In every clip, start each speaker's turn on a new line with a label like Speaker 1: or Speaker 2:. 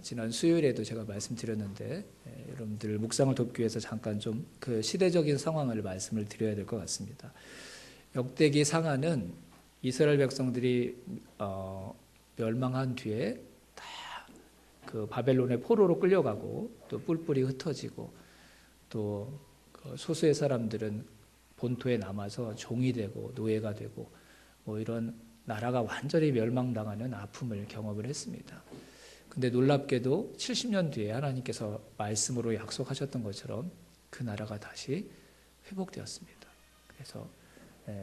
Speaker 1: 지난 수요일에도 제가 말씀드렸는데 여러분들 묵상을 돕기 위해서 잠깐 좀 그 시대적인 상황을 말씀을 드려야 될 것 같습니다. 역대기 상하는 이스라엘 백성들이 멸망한 뒤에 다 그 바벨론의 포로로 끌려가고 또 뿔뿔이 흩어지고 또 소수의 사람들은 본토에 남아서 종이 되고 노예가 되고 뭐 이런 나라가 완전히 멸망당하는 아픔을 경험을 했습니다. 근데 놀랍게도 70년 뒤에 하나님께서 말씀으로 약속하셨던 것처럼 그 나라가 다시 회복되었습니다. 그래서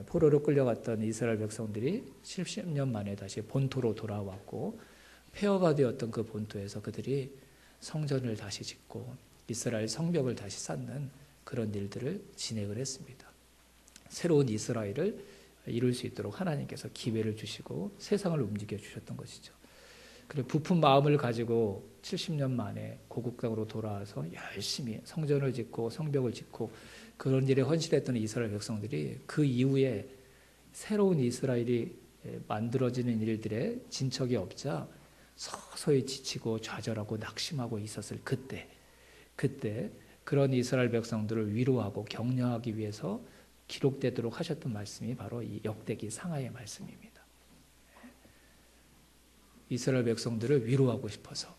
Speaker 1: 포로로 끌려갔던 이스라엘 백성들이 70년 만에 다시 본토로 돌아왔고 폐허가 되었던 그 본토에서 그들이 성전을 다시 짓고 이스라엘 성벽을 다시 쌓는 그런 일들을 진행을 했습니다. 새로운 이스라엘을 이룰 수 있도록 하나님께서 기회를 주시고 세상을 움직여 주셨던 것이죠. 그리고 부푼 마음을 가지고 70년 만에 고국 땅으로 돌아와서 열심히 성전을 짓고 성벽을 짓고 그런 일에 헌신했던 이스라엘 백성들이 그 이후에 새로운 이스라엘이 만들어지는 일들에 진척이 없자 서서히 지치고 좌절하고 낙심하고 있었을 그때 그런 이스라엘 백성들을 위로하고 격려하기 위해서 기록되도록 하셨던 말씀이 바로 이 역대기 상하의 말씀입니다. 이스라엘 백성들을 위로하고 싶어서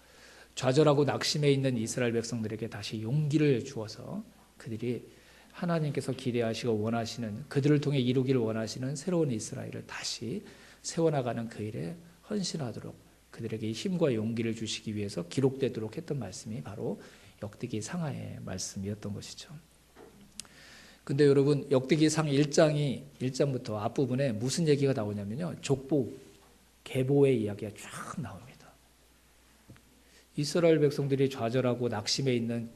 Speaker 1: 좌절하고 낙심해 있는 이스라엘 백성들에게 다시 용기를 주어서 그들이 하나님께서 기대하시고 원하시는 그들을 통해 이루기를 원하시는 새로운 이스라엘을 다시 세워나가는 그 일에 헌신하도록 그들에게 힘과 용기를 주시기 위해서 기록되도록 했던 말씀이 바로 역대기 상하의 말씀이었던 것이죠. 근데 여러분 역대기 상 1장부터 앞부분에 무슨 얘기가 나오냐면요. 족보, 계보의 이야기가 쫙 나옵니다. 이스라엘 백성들이 좌절하고 낙심해 있는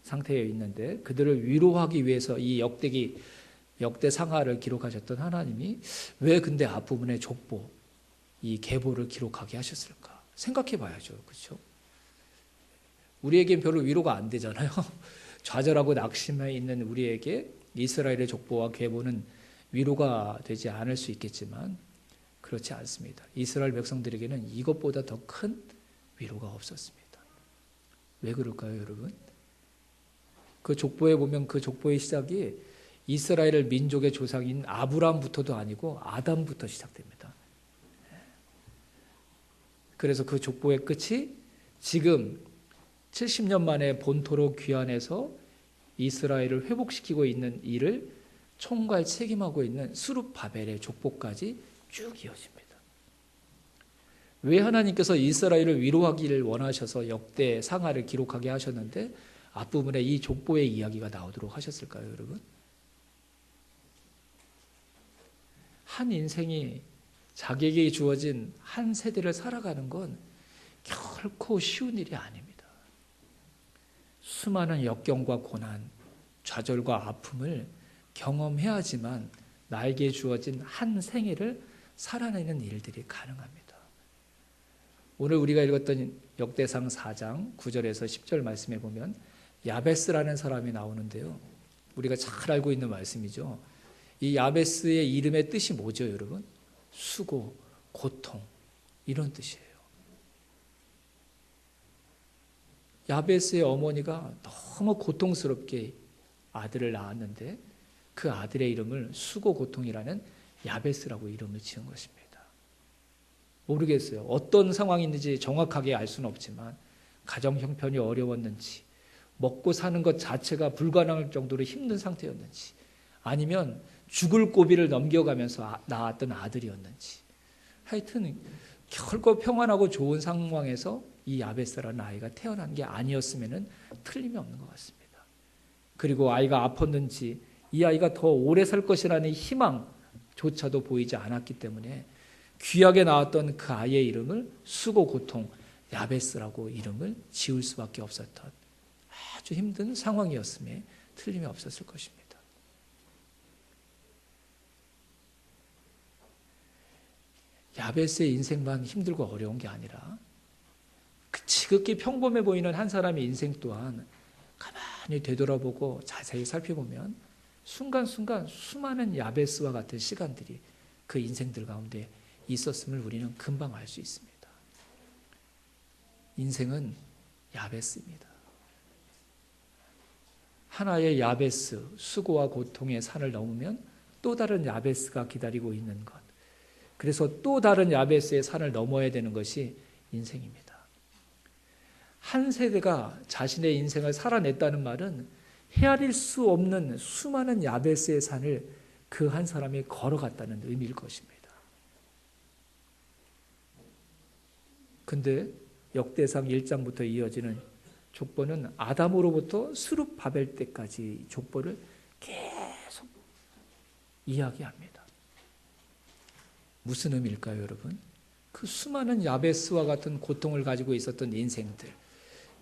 Speaker 1: 상태에 있는데 그들을 위로하기 위해서 이 역대 상하를 기록하셨던 하나님이 왜 근데 앞부분에 족보, 이 계보를 기록하게 하셨을까? 생각해 봐야죠. 그렇죠? 우리에겐 별로 위로가 안 되잖아요. 좌절하고 낙심해 있는 우리에게 이스라엘의 족보와 계보는 위로가 되지 않을 수 있겠지만 그렇지 않습니다. 이스라엘 백성들에게는 이것보다 더 큰 위로가 없었습니다. 왜 그럴까요, 여러분? 그 족보에 보면 그 족보의 시작이 이스라엘 민족의 조상인 아브라함부터도 아니고 아담부터 시작됩니다. 그래서 그 족보의 끝이 지금 70년 만에 본토로 귀환해서 이스라엘을 회복시키고 있는 일을 총괄 책임하고 있는 수룹바벨의 족보까지 쭉 이어집니다. 왜 하나님께서 이스라엘을 위로하기를 원하셔서 역대 상하를 기록하게 하셨는데 앞부분에 이 족보의 이야기가 나오도록 하셨을까요, 여러분? 한 인생이 자기에게 주어진 한 세대를 살아가는 건 결코 쉬운 일이 아닙니다. 수많은 역경과 고난, 좌절과 아픔을 경험해야지만 나에게 주어진 한 생애를 살아내는 일들이 가능합니다. 오늘 우리가 읽었던 역대상 4장 9절에서 10절 말씀에 보면 야베스라는 사람이 나오는데요. 우리가 잘 알고 있는 말씀이죠. 이 야베스의 이름의 뜻이 뭐죠, 여러분? 수고, 고통 이런 뜻이에요. 야베스의 어머니가 너무 고통스럽게 아들을 낳았는데 그 아들의 이름을 수고 고통이라는 야베스라고 이름을 지은 것입니다. 모르겠어요. 어떤 상황인지 정확하게 알 수는 없지만 가정 형편이 어려웠는지 먹고 사는 것 자체가 불가능할 정도로 힘든 상태였는지 아니면 죽을 고비를 넘겨가면서 낳았던 아들이었는지 하여튼 결코 평안하고 좋은 상황에서 이 야베스라는 아이가 태어난 게 아니었으면 틀림이 없는 것 같습니다. 그리고 아이가 아팠는지 이 아이가 더 오래 살 것이라는 희망조차도 보이지 않았기 때문에 귀하게 나왔던 그 아이의 이름을 수고 고통 야베스라고 이름을 지을 수밖에 없었던 아주 힘든 상황이었음에 틀림이 없었을 것입니다. 야베스의 인생만 힘들고 어려운 게 아니라 지극히 평범해 보이는 한 사람의 인생 또한 가만히 되돌아보고 자세히 살펴보면 순간순간 수많은 야베스와 같은 시간들이 그 인생들 가운데 있었음을 우리는 금방 알 수 있습니다. 인생은 야베스입니다. 하나의 야베스, 수고와 고통의 산을 넘으면 또 다른 야베스가 기다리고 있는 것. 그래서 또 다른 야베스의 산을 넘어야 되는 것이 인생입니다. 한 세대가 자신의 인생을 살아냈다는 말은 헤아릴 수 없는 수많은 야베스의 산을 그 한 사람이 걸어갔다는 의미일 것입니다. 근데 역대상 1장부터 이어지는 족보는 아담으로부터 스룹바벨 때까지 족보를 계속 이야기합니다. 무슨 의미일까요, 여러분? 그 수많은 야베스와 같은 고통을 가지고 있었던 인생들,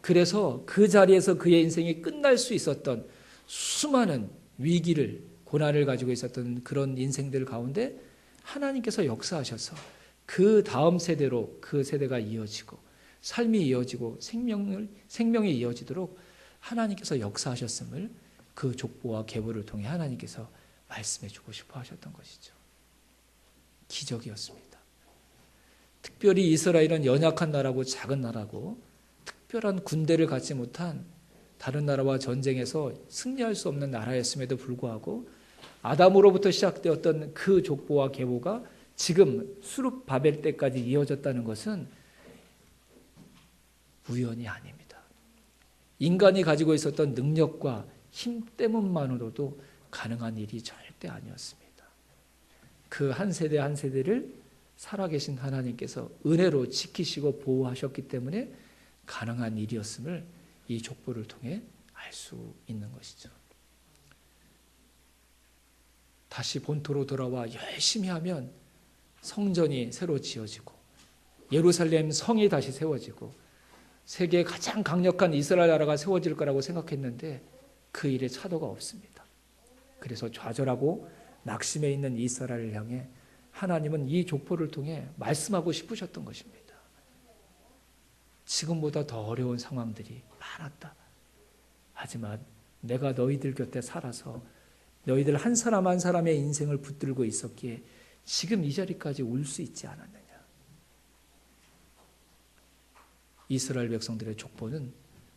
Speaker 1: 그래서 그 자리에서 그의 인생이 끝날 수 있었던 수많은 위기를, 고난을 가지고 있었던 그런 인생들 가운데 하나님께서 역사하셔서 그 다음 세대로 그 세대가 이어지고 삶이 이어지고 생명이 이어지도록 하나님께서 역사하셨음을 그 족보와 계보를 통해 하나님께서 말씀해 주고 싶어 하셨던 것이죠. 기적이었습니다. 특별히 이스라엘은 연약한 나라고 작은 나라고 특별한 군대를 갖지 못한 다른 나라와 전쟁에서 승리할 수 없는 나라였음에도 불구하고 아담으로부터 시작되었던 그 족보와 계보가 지금 수룹바벨 때까지 이어졌다는 것은 우연이 아닙니다. 인간이 가지고 있었던 능력과 힘 때문만으로도 가능한 일이 절대 아니었습니다. 그 한 세대 한 세대를 살아계신 하나님께서 은혜로 지키시고 보호하셨기 때문에 가능한 일이었음을 이 족보를 통해 알 수 있는 것이죠. 다시 본토로 돌아와 열심히 하면 성전이 새로 지어지고 예루살렘 성이 다시 세워지고 세계의 가장 강력한 이스라엘 나라가 세워질 거라고 생각했는데 그 일에 차도가 없습니다. 그래서 좌절하고 낙심해 있는 이스라엘을 향해 하나님은 이 족보를 통해 말씀하고 싶으셨던 것입니다. 지금보다 더 어려운 상황들이 많았다. 하지만 내가 너희들 곁에 살아서 너희들 한 사람 한 사람의 인생을 붙들고 있었기에 지금 이 자리까지 올 수 있지 않았느냐. 이스라엘 백성들의 족보는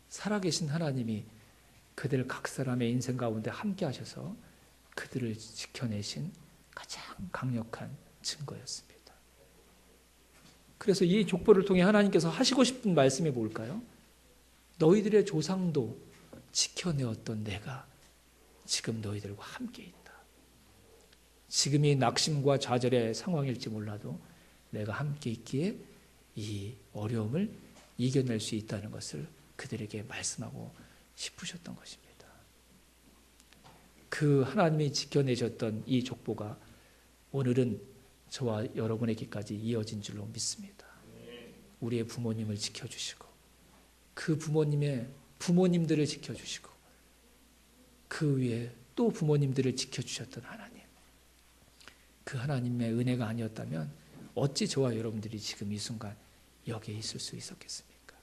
Speaker 1: 살아계신 하나님이 그들 각 사람의 인생 가운데 함께 하셔서 그들을 지켜내신 가장 강력한 증거였습니다. 그래서 이 족보를 통해 하나님께서 하시고 싶은 말씀이 뭘까요? 너희들의 조상도 지켜내었던 내가 지금 너희들과 함께 있다. 지금이 낙심과 좌절의 상황일지 몰라도 내가 함께 있기에 이 어려움을 이겨낼 수 있다는 것을 그들에게 말씀하고 싶으셨던 것입니다. 그 하나님이 지켜내셨던 이 족보가 오늘은 저와 여러분에게까지 이어진 줄로 믿습니다. 우리의 부모님을 지켜주시고 그 부모님의 부모님들을 지켜주시고 그 위에 또 부모님들을 지켜주셨던 하나님, 그 하나님의 은혜가 아니었다면 어찌 저와 여러분들이 지금 이 순간 여기에 있을 수 있었겠습니까?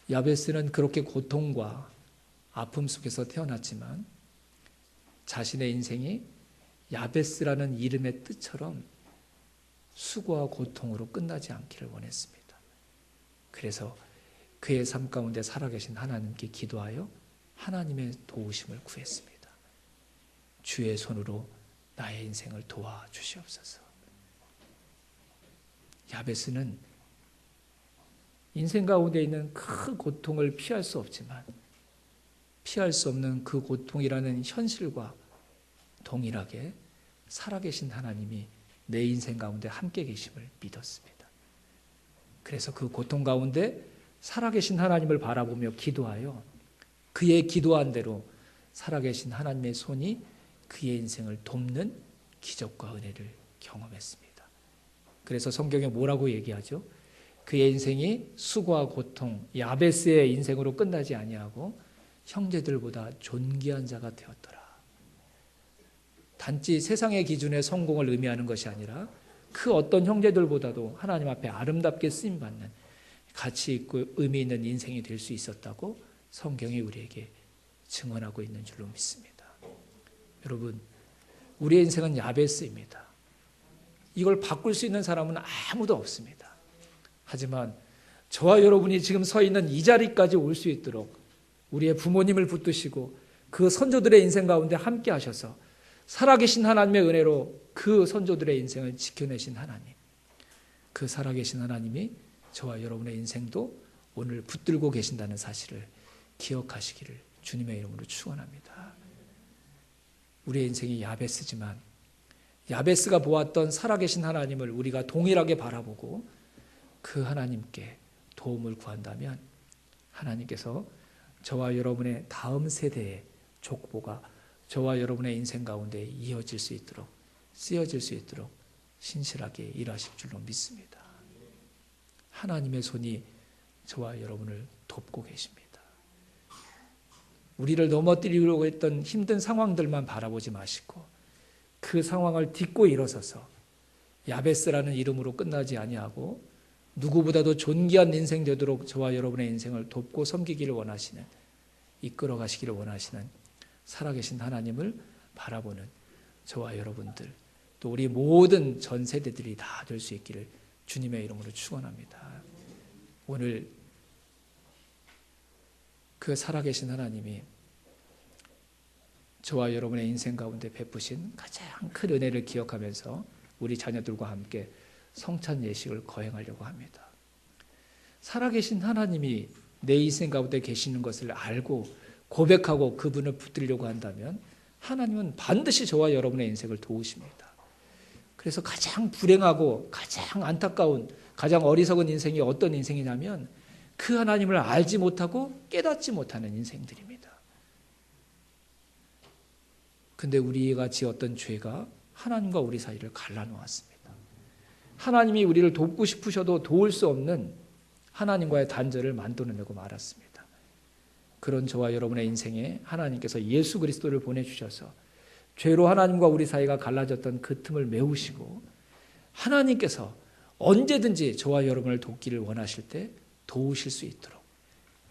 Speaker 1: 야베스는 그렇게 고통과 아픔 속에서 태어났지만 자신의 인생이 야베스라는 이름의 뜻처럼 수고와 고통으로 끝나지 않기를 원했습니다. 그래서 그의 삶 가운데 살아계신 하나님께 기도하여 하나님의 도우심을 구했습니다. 주의 손으로 나의 인생을 도와주시옵소서. 야베스는 인생 가운데 있는 큰 고통을 피할 수 없지만 피할 수 없는 그 고통이라는 현실과 동일하게 살아계신 하나님이 내 인생 가운데 함께 계심을 믿었습니다. 그래서 그 고통 가운데 살아계신 하나님을 바라보며 기도하여 그의 기도한 대로 살아계신 하나님의 손이 그의 인생을 돕는 기적과 은혜를 경험했습니다. 그래서 성경에 뭐라고 얘기하죠? 그의 인생이 수고와 고통, 야베스의 인생으로 끝나지 아니하고 형제들보다 존귀한 자가 되었더라. 단지 세상의 기준의 성공을 의미하는 것이 아니라 그 어떤 형제들보다도 하나님 앞에 아름답게 쓰임받는 가치 있고 의미 있는 인생이 될 수 있었다고 성경이 우리에게 증언하고 있는 줄로 믿습니다. 여러분, 우리의 인생은 야베스입니다. 이걸 바꿀 수 있는 사람은 아무도 없습니다. 하지만 저와 여러분이 지금 서 있는 이 자리까지 올 수 있도록 우리의 부모님을 붙드시고 그 선조들의 인생 가운데 함께 하셔서 살아계신 하나님의 은혜로 그 선조들의 인생을 지켜내신 하나님, 그 살아계신 하나님이 저와 여러분의 인생도 오늘 붙들고 계신다는 사실을 기억하시기를 주님의 이름으로 축원합니다. 우리의 인생이 야베스지만 야베스가 보았던 살아계신 하나님을 우리가 동일하게 바라보고 그 하나님께 도움을 구한다면 하나님께서 저와 여러분의 다음 세대의 족보가 저와 여러분의 인생 가운데 이어질 수 있도록, 쓰여질 수 있도록 신실하게 일하실 줄로 믿습니다. 하나님의 손이 저와 여러분을 돕고 계십니다. 우리를 넘어뜨리려고 했던 힘든 상황들만 바라보지 마시고 그 상황을 딛고 일어서서 야베스라는 이름으로 끝나지 아니하고 누구보다도 존귀한 인생 되도록 저와 여러분의 인생을 돕고 섬기기를 원하시는, 이끌어 가시기를 원하시는 살아계신 하나님을 바라보는 저와 여러분들, 또 우리 모든 전 세대들이 다 될 수 있기를 주님의 이름으로 축원합니다. 오늘 그 살아계신 하나님이 저와 여러분의 인생 가운데 베푸신 가장 큰 은혜를 기억하면서 우리 자녀들과 함께 성찬 예식을 거행하려고 합니다. 살아계신 하나님이 내 인생 가운데 계시는 것을 알고 고백하고 그분을 붙들려고 한다면 하나님은 반드시 저와 여러분의 인생을 도우십니다. 그래서 가장 불행하고 가장 안타까운, 가장 어리석은 인생이 어떤 인생이냐면 그 하나님을 알지 못하고 깨닫지 못하는 인생들입니다. 근데 우리가 지었던 죄가 하나님과 우리 사이를 갈라놓았습니다. 하나님이 우리를 돕고 싶으셔도 도울 수 없는 하나님과의 단절을 만들어내고 말았습니다. 그런 저와 여러분의 인생에 하나님께서 예수 그리스도를 보내주셔서 죄로 하나님과 우리 사이가 갈라졌던 그 틈을 메우시고 하나님께서 언제든지 저와 여러분을 돕기를 원하실 때 도우실 수 있도록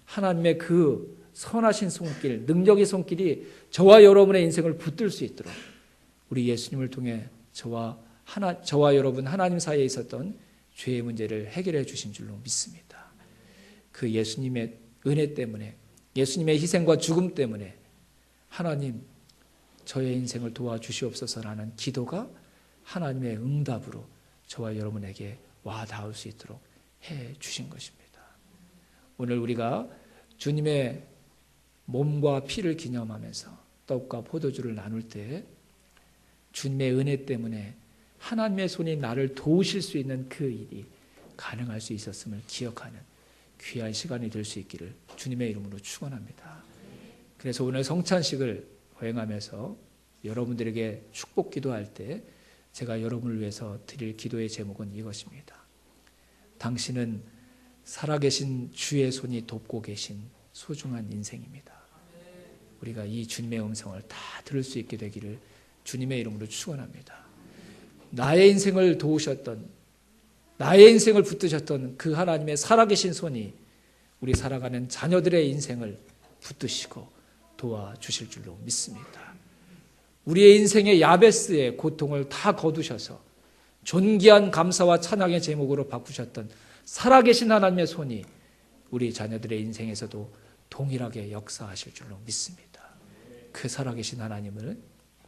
Speaker 1: 하나님의 그 선하신 손길, 능력의 손길이 저와 여러분의 인생을 붙들 수 있도록 우리 예수님을 통해 저와 여러분 하나님 사이에 있었던 죄의 문제를 해결해 주신 줄로 믿습니다. 그 예수님의 은혜 때문에, 예수님의 희생과 죽음 때문에 하나님 저의 인생을 도와주시옵소서라는 기도가 하나님의 응답으로 저와 여러분에게 와 닿을 수 있도록 해 주신 것입니다. 오늘 우리가 주님의 몸과 피를 기념하면서 떡과 포도주를 나눌 때 주님의 은혜 때문에 하나님의 손이 나를 도우실 수 있는 그 일이 가능할 수 있었음을 기억하는 귀한 시간이 될 수 있기를 주님의 이름으로 축원합니다. 그래서 오늘 성찬식을 거행하면서 여러분들에게 축복 기도할 때 제가 여러분을 위해서 드릴 기도의 제목은 이것입니다. 당신은 살아계신 주의 손이 돕고 계신 소중한 인생입니다. 우리가 이 주님의 음성을 다 들을 수 있게 되기를 주님의 이름으로 축원합니다. 나의 인생을 도우셨던, 나의 인생을 붙드셨던 그 하나님의 살아계신 손이 우리 살아가는 자녀들의 인생을 붙드시고 도와주실 줄로 믿습니다. 우리의 인생의 야베스의 고통을 다 거두셔서 존귀한 감사와 찬양의 제목으로 바꾸셨던 살아계신 하나님의 손이 우리 자녀들의 인생에서도 동일하게 역사하실 줄로 믿습니다. 그 살아계신 하나님을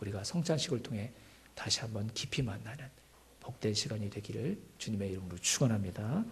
Speaker 1: 우리가 성찬식을 통해 다시 한번 깊이 만나는 복된 시간이 되기를 주님의 이름으로 축원합니다.